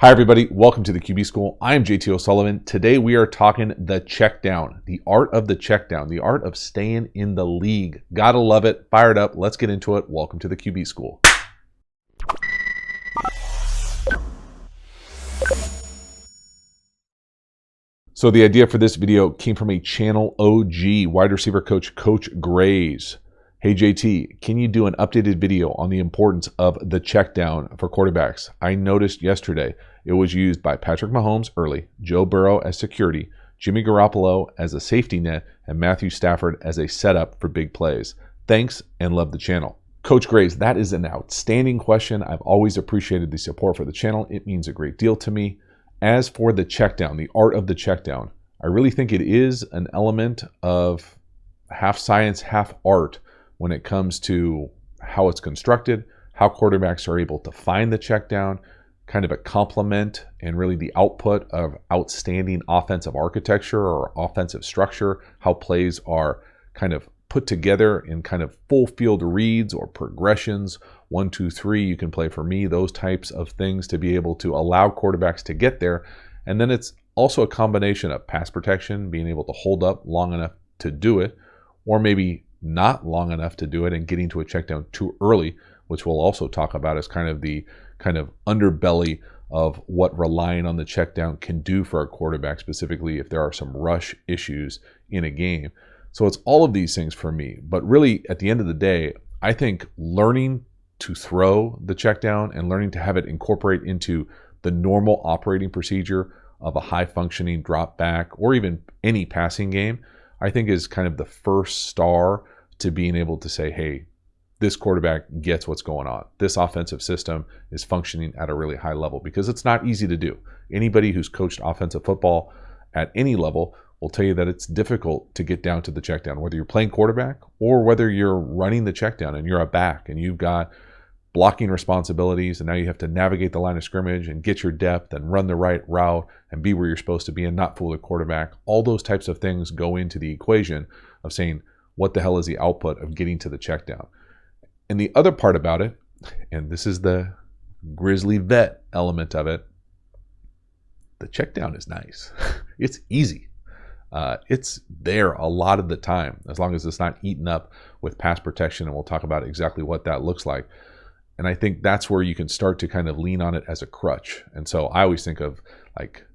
Hi everybody, welcome to the QB School. I am JT O'Sullivan. Today we are talking the check down, the art of the check down, the art of staying in the league. Gotta love it, fired up, let's get into it. Welcome to the QB School. So the idea for this video came from a channel OG, wide receiver coach, Coach Grays. Hey JT, can you do an updated video on the importance of the check down for quarterbacks? I noticed yesterday it was used by Patrick Mahomes early, Joe Burrow as security, Jimmy Garoppolo as a safety net, and Matthew Stafford as a setup for big plays. Thanks and love the channel. Coach Grays, that is an outstanding question. I've always appreciated the support for the channel. It means a great deal to me. As for the check down, the art of the check down, I really think it is an element of half science, half art when it comes to how it's constructed, how quarterbacks are able to find the check down, kind of a complement and really the output of outstanding offensive architecture or offensive structure, how plays are kind of put together in kind of full field reads or progressions, 1, 2, 3, you can play for me, those types of things to be able to allow quarterbacks to get there. And then it's also a combination of pass protection, being able to hold up long enough to do it, or maybe not long enough to do it and getting to a check down too early, which we'll also talk about as kind of the kind of underbelly of what relying on the check down can do for a quarterback, specifically if there are some rush issues in a game. So it's all of these things for me. But really, at the end of the day, I think learning to throw the check down and learning to have it incorporate into the normal operating procedure of a high functioning drop back or even any passing game, I think is kind of the first star to being able to say, hey, this quarterback gets what's going on. This offensive system is functioning at a really high level, because it's not easy to do. Anybody who's coached offensive football at any level will tell you that it's difficult to get down to the check down, whether you're playing quarterback or whether you're running the check down and you're a back and you've got blocking responsibilities and now you have to navigate the line of scrimmage and get your depth and run the right route and be where you're supposed to be and not fool the quarterback. All those types of things go into the equation of saying, what the hell is the output of getting to the check down? And the other part about it, and this is the grizzly vet element of it, the check down is nice. It's easy. It's there a lot of the time, as long as it's not eaten up with pass protection, and we'll talk about exactly what that looks like. And I think that's where you can start to kind of lean on it as a crutch. And so I always think of like,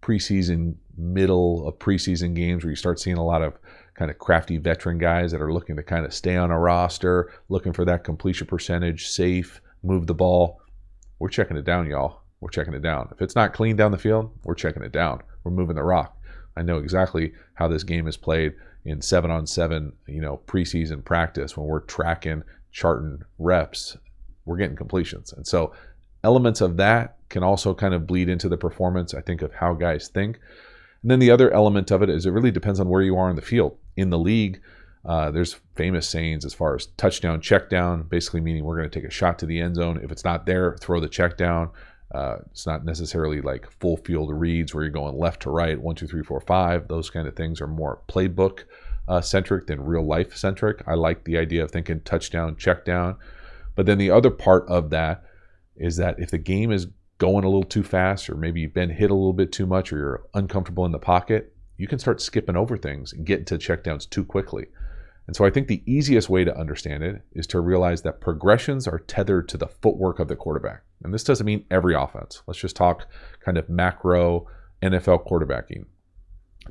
preseason, middle of preseason games where you start seeing a lot of kind of crafty veteran guys that are looking to kind of stay on a roster, looking for that completion percentage, safe, move the ball. We're checking it down, y'all. We're checking it down. If it's not clean down the field, we're checking it down. We're moving the rock. I know exactly how this game is played in 7-on-7, preseason practice when we're tracking, charting reps, we're getting completions. And so elements of that can also kind of bleed into the performance, I think, of how guys think. And then the other element of it is it really depends on where you are in the field. In the league, there's famous sayings as far as touchdown, check down, basically meaning we're going to take a shot to the end zone. If it's not there, throw the check down. It's not necessarily like full field reads where you're going left to right, 1, 2, 3, 4, 5. Those kind of things are more playbook centric than real life centric. I like the idea of thinking touchdown, check down. But then the other part of that is that if the game is going a little too fast, or maybe you've been hit a little bit too much, or you're uncomfortable in the pocket, you can start skipping over things and get into checkdowns too quickly. And so I think the easiest way to understand it is to realize that progressions are tethered to the footwork of the quarterback. And this doesn't mean every offense. Let's just talk kind of macro NFL quarterbacking.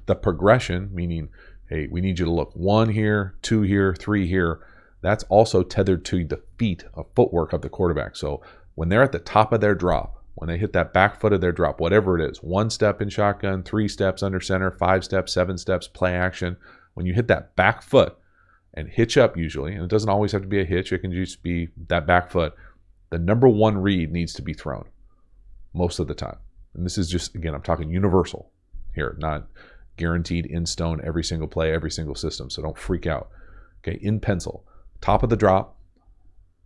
The progression, meaning, hey, we need you to look 1 here, 2 here, 3 here, that's also tethered to the feet of footwork of the quarterback. So when they're at the top of their drop, when they hit that back foot of their drop, whatever it is, 1 step in shotgun, 3 steps under center, 5 steps, 7 steps, play action. When you hit that back foot and hitch up usually, and it doesn't always have to be a hitch, it can just be that back foot, the number 1 read needs to be thrown most of the time. And this is just, again, I'm talking universal here, not guaranteed in stone every single play, every single system. So don't freak out. Okay, in pencil, top of the drop,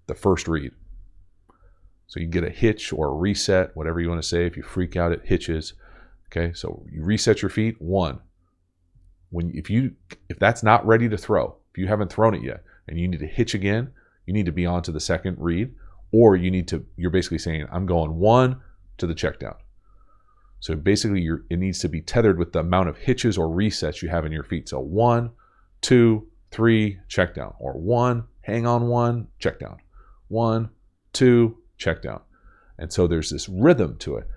the first read. So you get a hitch or a reset, whatever you want to say. If you freak out, it hitches. Okay, so you reset your feet. 1. If that's not ready to throw, if you haven't thrown it yet, and you need to hitch again, you need to be on to the second read, or you're basically saying, I'm going 1, to the check down. So basically it needs to be tethered with the amount of hitches or resets you have in your feet. So 1, 2, 3, check down, or 1, hang on 1, check down, 1, 2, check down. And so there's this rhythm to it,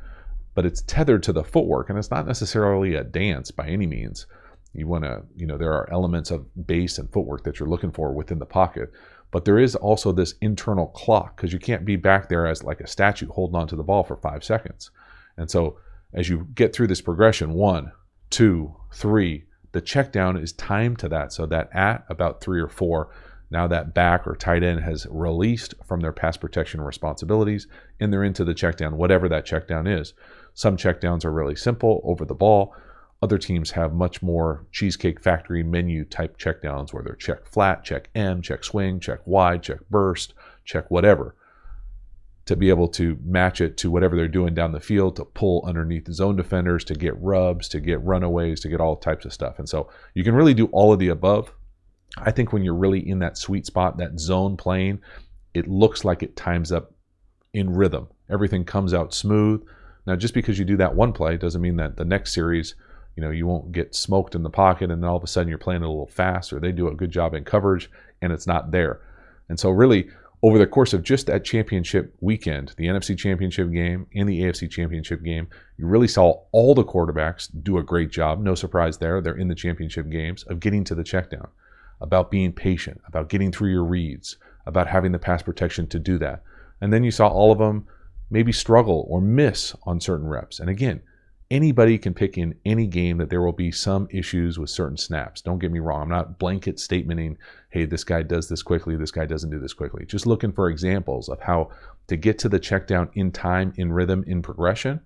but it's tethered to the footwork, and it's not necessarily a dance by any means. You want to, there are elements of base and footwork that you're looking for within the pocket, but there is also this internal clock, because you can't be back there as like a statue holding onto the ball for 5 seconds. And so as you get through this progression, 1, 2, 3, the check down is timed to that, so that at about 3 or 4, now that back or tight end has released from their pass protection responsibilities and they're into the check down, whatever that check down is. Some check downs are really simple, over the ball. Other teams have much more Cheesecake Factory menu type check downs where they're check flat, check M, check swing, check wide, check burst, check whatever, to be able to match it to whatever they're doing down the field, to pull underneath the zone defenders, to get rubs, to get runaways, to get all types of stuff. And so you can really do all of the above. I think when you're really in that sweet spot, that zone playing, it looks like it times up in rhythm. Everything comes out smooth. Now, just because you do that one play doesn't mean that the next series, you won't get smoked in the pocket and then all of a sudden you're playing a little fast, or they do a good job in coverage and it's not there. And so really, over the course of just that championship weekend, the NFC Championship game and the AFC Championship game, you really saw all the quarterbacks do a great job. No surprise there. They're in the championship games, of getting to the check down, about being patient, about getting through your reads, about having the pass protection to do that. And then you saw all of them maybe struggle or miss on certain reps. And again, anybody can pick in any game that there will be some issues with certain snaps. Don't get me wrong. I'm not blanket statementing, hey, this guy does this quickly, this guy doesn't do this quickly. Just looking for examples of how to get to the check down in time, in rhythm, in progression,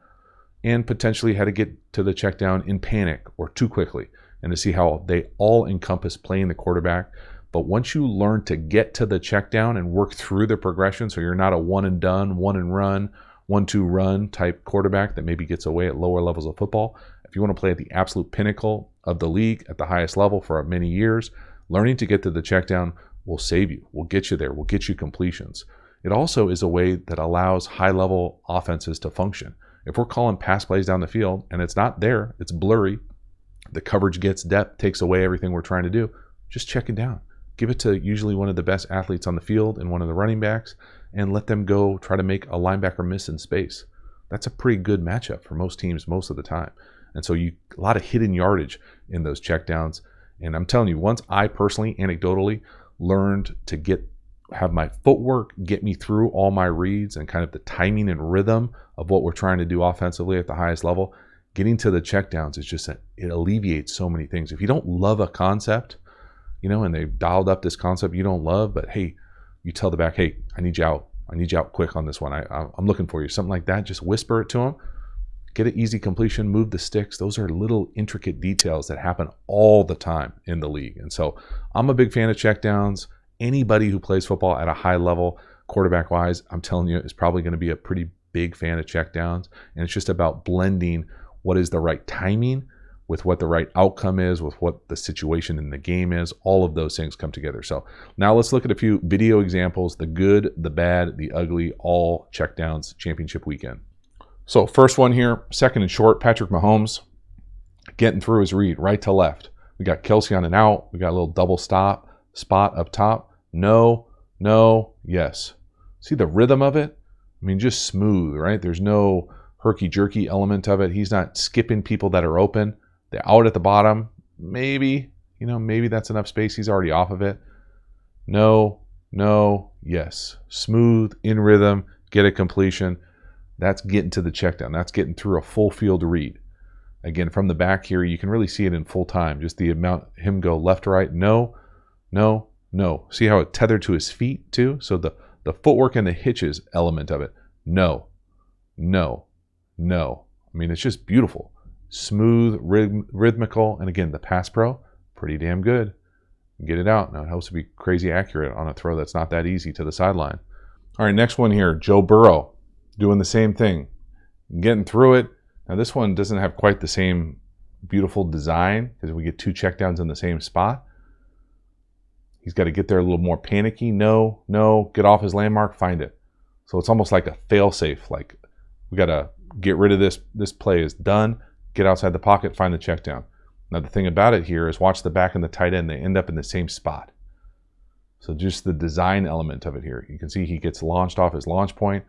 and potentially how to get to the check down in panic or too quickly, and to see how they all encompass playing the quarterback. But once you learn to get to the check down and work through the progression, so you're not a one and done, one and run, 1-2 run type quarterback that maybe gets away at lower levels of football. If you want to play at the absolute pinnacle of the league at the highest level for many years, learning to get to the check down will save you, will get you there, will get you completions. It also is a way that allows high level offenses to function. If we're calling pass plays down the field and it's not there, it's blurry, the coverage gets depth, takes away everything we're trying to do, just check it down. Give it to usually one of the best athletes on the field and one of the running backs, and let them go try to make a linebacker miss in space. That's a pretty good matchup for most teams most of the time. And so a lot of hidden yardage in those checkdowns. And I'm telling you, once I personally, anecdotally, learned to have my footwork get me through all my reads and kind of the timing and rhythm of what we're trying to do offensively at the highest level, getting to the checkdowns is just, it alleviates so many things. If you don't love a concept, and they've dialed up this concept you don't love, but hey, you tell the back, hey, I need you out. I need you out quick on this one. I'm looking for you. Something like that. Just whisper it to them. Get an easy completion. Move the sticks. Those are little intricate details that happen all the time in the league. And so I'm a big fan of checkdowns. Anybody who plays football at a high level, quarterback-wise, I'm telling you, is probably going to be a pretty big fan of checkdowns. And it's just about blending what is the right timing with what the right outcome is, with what the situation in the game is. All of those things come together. So now let's look at a few video examples, the good, the bad, the ugly, all checkdowns championship weekend. So first one here, second and short, Patrick Mahomes getting through his read right to left. We got Kelsey on an out. We got a little double spot up top. No, yes. See the rhythm of it? I mean, just smooth, right? There's no herky-jerky element of it. He's not skipping people that are open. They're out at the bottom. Maybe that's enough space. He's already off of it. No, yes. Smooth, in rhythm, get a completion. That's getting to the check down. That's getting through a full field read. Again, from the back here, you can really see it in full time. Just the amount, him go left to right. No. See how it tethered to his feet too? So the footwork and the hitches element of it. No. I mean, it's just beautiful. Smooth, rhythmical, and again, the Pass Pro, pretty damn good. Get it out. Now it helps to be crazy accurate on a throw that's not that easy to the sideline. All right, next one here, Joe Burrow doing the same thing, getting through it. Now this one doesn't have quite the same beautiful design because we get two checkdowns in the same spot. He's got to get there a little more panicky. No, get off his landmark, find it. So it's almost like a fail-safe, like we got to get rid of this. This play is done. Get outside the pocket, find the check down. Now the thing about it here is watch the back and the tight end. They end up in the same spot. So just the design element of it here. You can see he gets launched off his launch point.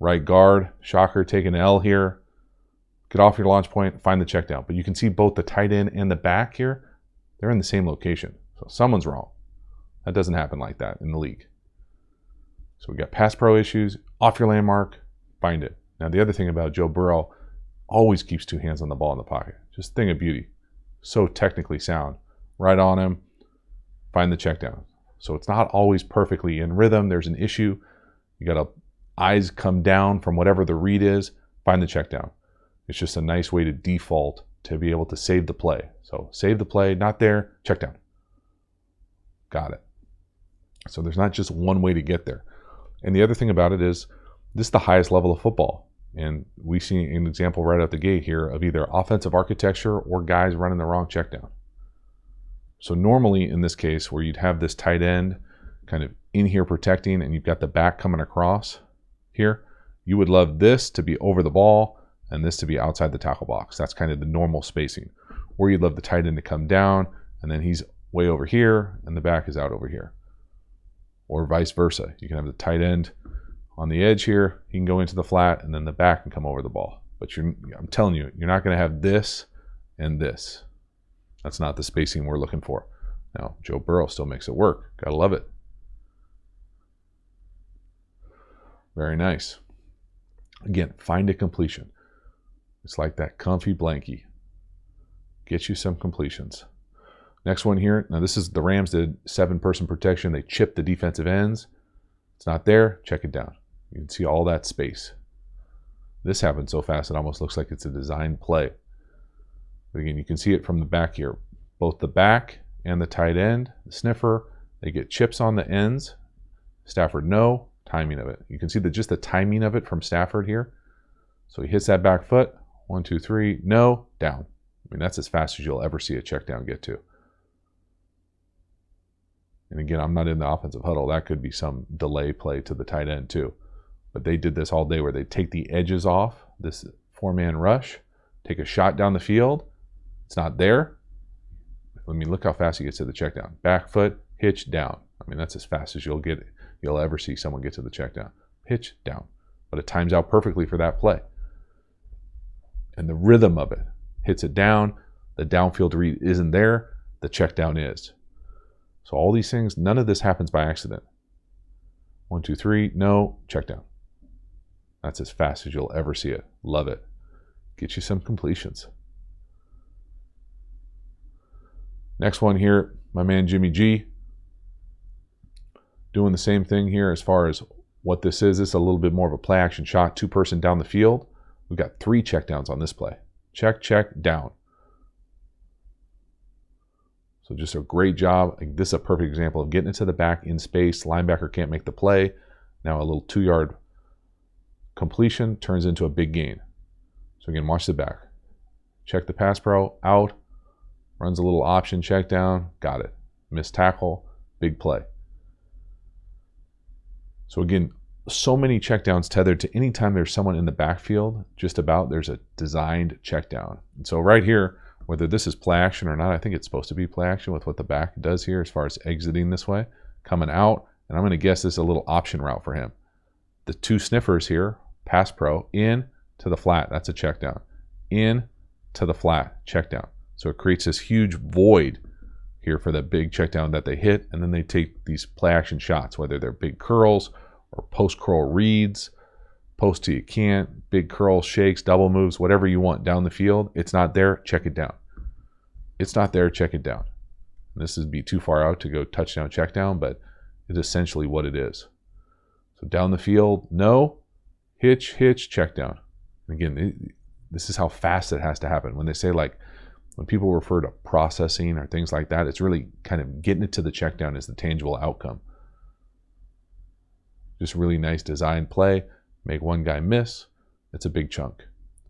Right guard, shocker, take an L here. Get off your launch point, find the check down. But you can see both the tight end and the back here, they're in the same location. So someone's wrong. That doesn't happen like that in the league. So we got pass pro issues, off your landmark, find it. Now the other thing about Joe Burrow, always keeps two hands on the ball in the pocket. Just a thing of beauty. So technically sound. Right on him, find the check down. So it's not always perfectly in rhythm. There's an issue. You got to eyes come down from whatever the read is, find the check down. It's just a nice way to default to be able to save the play. So save the play, not there, check down. Got it. So there's not just one way to get there. And the other thing about it is this is the highest level of football. And we see an example right out the gate here of either offensive architecture or guys running the wrong check down. So normally in this case where you'd have this tight end kind of in here protecting and you've got the back coming across here, you would love this to be over the ball and this to be outside the tackle box. That's kind of the normal spacing. Or you'd love the tight end to come down and then he's way over here and the back is out over here. Or vice versa. You can have the tight end on the edge here. He can go into the flat and then the back can come over the ball. But I'm telling you, you're not going to have this and this. That's not the spacing we're looking for. Now, Joe Burrow still makes it work. Gotta love it. Very nice. Again, find a completion. It's like that comfy blankie. Get you some completions. Next one here. Now this is the Rams did 7-person protection. They chipped the defensive ends. It's not there. Check it down. You can see all that space. This happened so fast it almost looks like it's a design play. But again, you can see it from the back here. Both the back and the tight end, the sniffer, they get chips on the ends. Stafford, no. Timing of it. You can see just the timing of it from Stafford here. So he hits that back foot. 1, 2, 3. No. Down. I mean, that's as fast as you'll ever see a check down get to. And again, I'm not in the offensive huddle. That could be some delay play to the tight end too. But they did this all day where they take the edges off this 4-man rush, take a shot down the field. It's not there. I mean, look how fast he gets to the check down. Back foot, hitch, down. I mean, that's as fast as you'll ever see someone get to the check down. Hitch, down. But it times out perfectly for that play. And the rhythm of it hits it down. The downfield read isn't there. The check down is. So all these things, none of this happens by accident. 1, 2, 3, no, check down. That's as fast as you'll ever see it. Love it. Get you some completions. Next one here, my man Jimmy G. Doing the same thing here as far as what this is. This is a little bit more of a play action shot, 2-person down the field. We've got 3 checkdowns on this play. Check, check, down. So just a great job. This is a perfect example of getting it to the back in space. Linebacker can't make the play. Now a little 2-yard completion turns into a big gain. So again, watch the back. Check the pass pro, out. Runs a little option check down. Got it. Missed tackle, big play. So again, so many checkdowns tethered to any time there's someone in the backfield, just about there's a designed checkdown. And so right here, whether this is play action or not, I think it's supposed to be play action with what the back does here as far as exiting this way, coming out, and I'm going to guess this is a little option route for him. The 2 sniffers here, pass pro, in to the flat, that's a checkdown. In to the flat, checkdown. So it creates this huge void here for the big checkdown that they hit, and then they take these play action shots, whether they're big curls or post curl reads, post to you can't, big curl shakes, double moves, whatever you want down the field. It's not there, check it down. It's not there, check it down. And this would be too far out to go touchdown, check down, but it's essentially what it is. So down the field, no, hitch, hitch, check down. And again, this is how fast it has to happen. When they say, like, when people refer to processing or things like that, it's really kind of getting it to the check down is the tangible outcome. Just really nice design play. Make one guy miss. It's a big chunk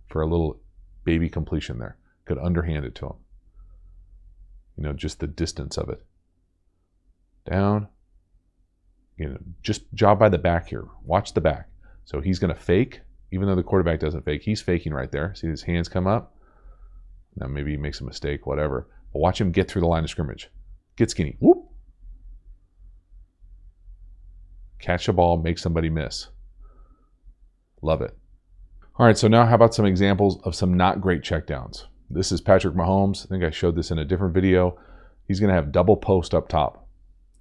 for a little baby completion there. Could underhand it to him. You know, just the distance of it. Down. You know, just job by the back here. Watch the back. So he's going to fake even though the quarterback doesn't fake, he's faking right there. See his hands come up? Now maybe he makes a mistake, whatever. But watch him get through the line of scrimmage. Get skinny. Whoop. Catch a ball, make somebody miss. Love it. All right, so now how about some examples of some not great checkdowns? This is Patrick Mahomes. I think I showed this in a different video. He's going to have double post up top.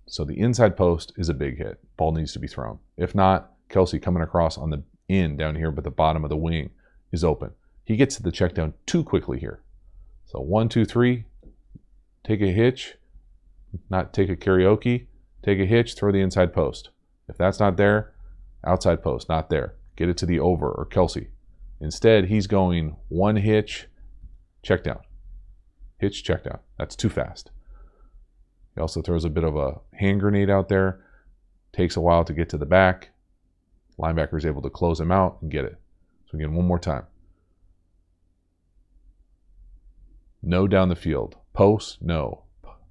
So the inside post is a big hit. Ball needs to be thrown. If not, Kelsey coming across on the end down here, but the bottom of the wing is open. He gets to the check down too quickly here. So 1, 2, 3, take a hitch, not take a karaoke, take a hitch, throw the inside post. If that's not there, outside post, not there. Get it to the over or Kelsey. Instead, he's going one hitch, check down. Hitch, check down. That's too fast. He also throws a bit of a hand grenade out there. Takes a while to get to the back. Linebacker is able to close him out and get it. So again, one more time. No down the field. Post, no.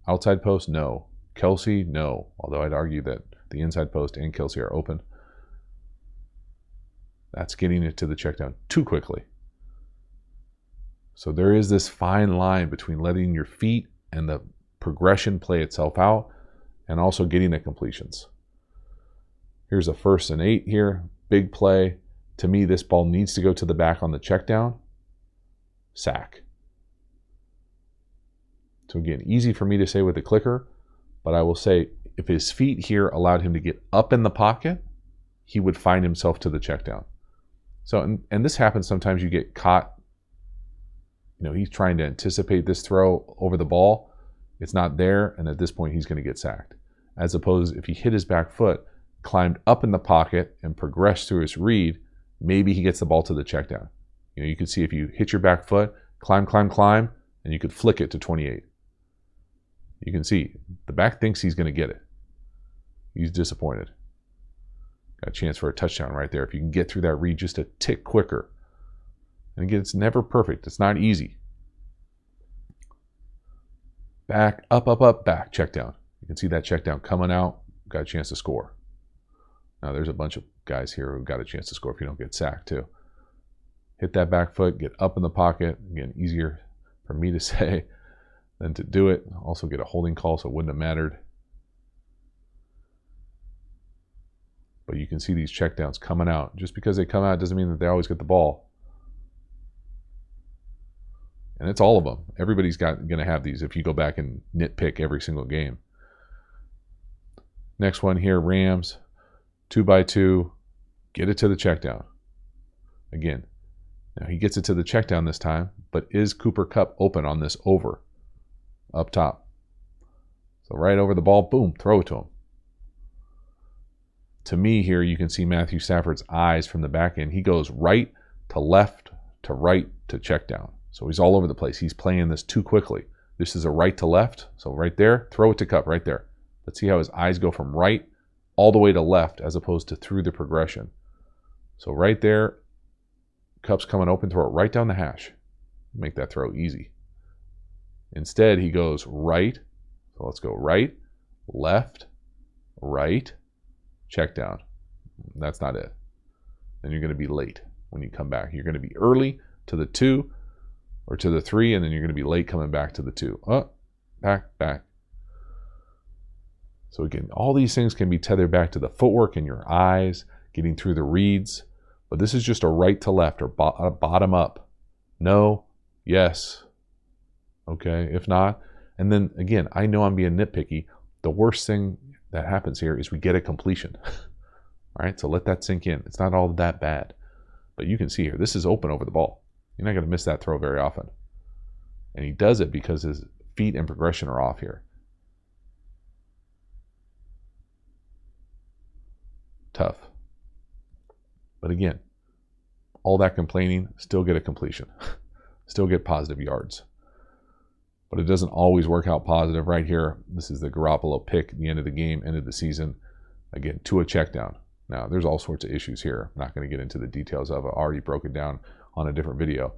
Outside post, no. Kelsey, no. Although I'd argue that the inside post and Kelsey are open. That's getting it to the check down too quickly. So there is this fine line between letting your feet and the progression play itself out and also getting the completions. Here's a 1st and 8 here. Big play. To me, this ball needs to go to the back on the check down. Sack. So again, easy for me to say with the clicker, but I will say if his feet here allowed him to get up in the pocket, he would find himself to the check down. So, and this happens sometimes. You get caught, he's trying to anticipate this throw over the ball. It's not there, and at this point, he's going to get sacked. As opposed, if he hit his back foot, climbed up in the pocket, and progressed through his read, maybe he gets the ball to the check down. You could see if you hit your back foot, climb, and you could flick it to 28. You can see the back thinks he's going to get it. He's disappointed. Got a chance for a touchdown right there if you can get through that read just a tick quicker. And again, it's never perfect. It's not easy. Back, up, back, check down. You can see that check down coming out. Got a chance to score. Now there's a bunch of guys here who got a chance to score if you don't get sacked too. Hit that back foot, get up in the pocket. Again, easier for me to say than to do it. Also get a holding call, so it wouldn't have mattered. But you can see these checkdowns coming out. Just because they come out doesn't mean that they always get the ball. And it's all of them. Everybody's going to have these if you go back and nitpick every single game. Next one here, Rams, 2x2, get it to the checkdown. Again, now he gets it to the checkdown this time, but is Cooper Kupp open on this over up top? So right over the ball, boom, throw it to him. To me here, you can see Matthew Stafford's eyes from the back end. He goes right to left to right to check down. So he's all over the place. He's playing this too quickly. This is a right to left. So right there, throw it to Kupp right there. Let's see how his eyes go from right all the way to left as opposed to through the progression. So right there, Kupp's coming open, throw it right down the hash. Make that throw easy. Instead, he goes right. So let's go right, left, right, check down. That's not it. Then you're going to be late when you come back. You're going to be early to the 2 or to the 3, and then you're going to be late coming back to the 2. Back. So again, all these things can be tethered back to the footwork and your eyes, getting through the reads. But this is just a right to left or bottom up. No, yes, okay, if not. And then again, I know I'm being nitpicky. The worst thing that happens here is we get a completion. All right, so let that sink in. It's not all that bad. But you can see here, this is open over the ball. You're not going to miss that throw very often. And he does it because his feet and progression are off here. Tough. But again, all that complaining, still get a completion. Still get positive yards. But it doesn't always work out positive right here. This is the Garoppolo pick at the end of the game, end of the season. Again, to a check down. Now, there's all sorts of issues here. I'm not going to get into the details of it. I already broke it down on a different video.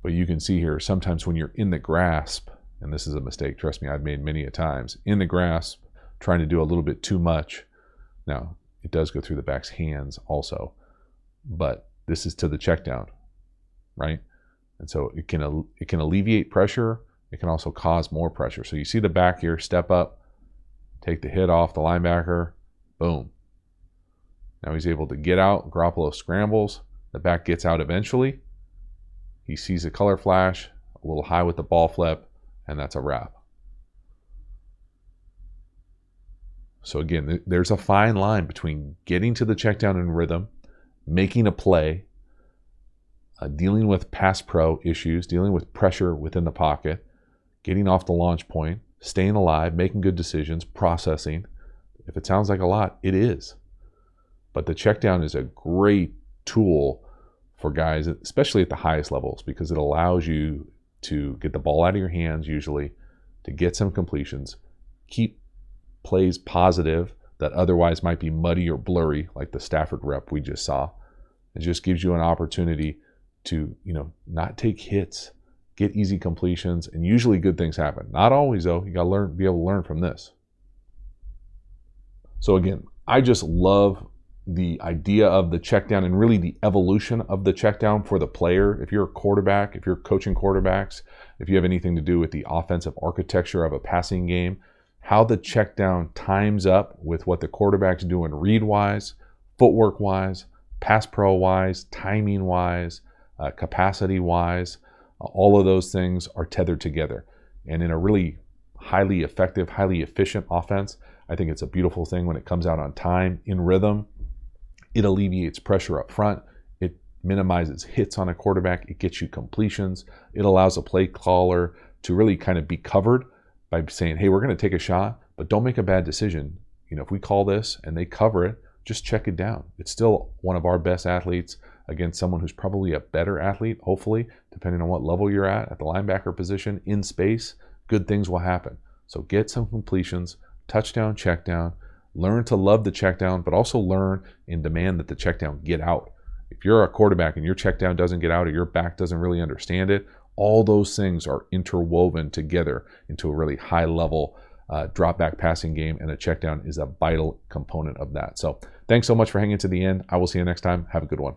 But you can see here, sometimes when you're in the grasp, and this is a mistake, trust me, I've made many a times, in the grasp, trying to do a little bit too much. Now, it does go through the back's hands also. But this is to the check down, right? And so it can alleviate pressure. It can also cause more pressure. So you see the back here, step up, take the hit off the linebacker, boom. Now he's able to get out. Garoppolo scrambles. The back gets out eventually. He sees a color flash, a little high with the ball flip, and that's a wrap. So again, there's a fine line between getting to the check down in rhythm, making a play, dealing with pass pro issues, dealing with pressure within the pocket, getting off the launch point, staying alive, making good decisions, processing. If it sounds like a lot, it is. But the check down is a great tool for guys, especially at the highest levels, because it allows you to get the ball out of your hands usually, to get some completions, keep plays positive that otherwise might be muddy or blurry, like the Stafford rep we just saw. It just gives you an opportunity to, not take hits, get easy completions, and usually good things happen. Not always though. You gotta be able to learn from this. So again, I just love the idea of the check down and really the evolution of the check down for the player. If you're a quarterback, if you're coaching quarterbacks, if you have anything to do with the offensive architecture of a passing game, how the check down times up with what the quarterback's doing read-wise, footwork-wise, pass pro-wise, timing-wise, capacity-wise, all of those things are tethered together. And in a really highly effective, highly efficient offense, I think it's a beautiful thing when it comes out on time, in rhythm. It alleviates pressure up front. It minimizes hits on a quarterback. It gets you completions. It allows a play caller to really kind of be covered by saying, hey, we're going to take a shot, but don't make a bad decision. If we call this and they cover it, just check it down. It's still one of our best athletes against someone who's probably a better athlete, hopefully, depending on what level you're at the linebacker position, in space, good things will happen. So get some completions, touchdown, check down, learn to love the check down, but also learn and demand that the check down get out. If you're a quarterback and your check down doesn't get out or your back doesn't really understand it, all those things are interwoven together into a really high level drop back passing game, and a check down is a vital component of that. So thanks so much for hanging to the end. I will see you next time. Have a good one.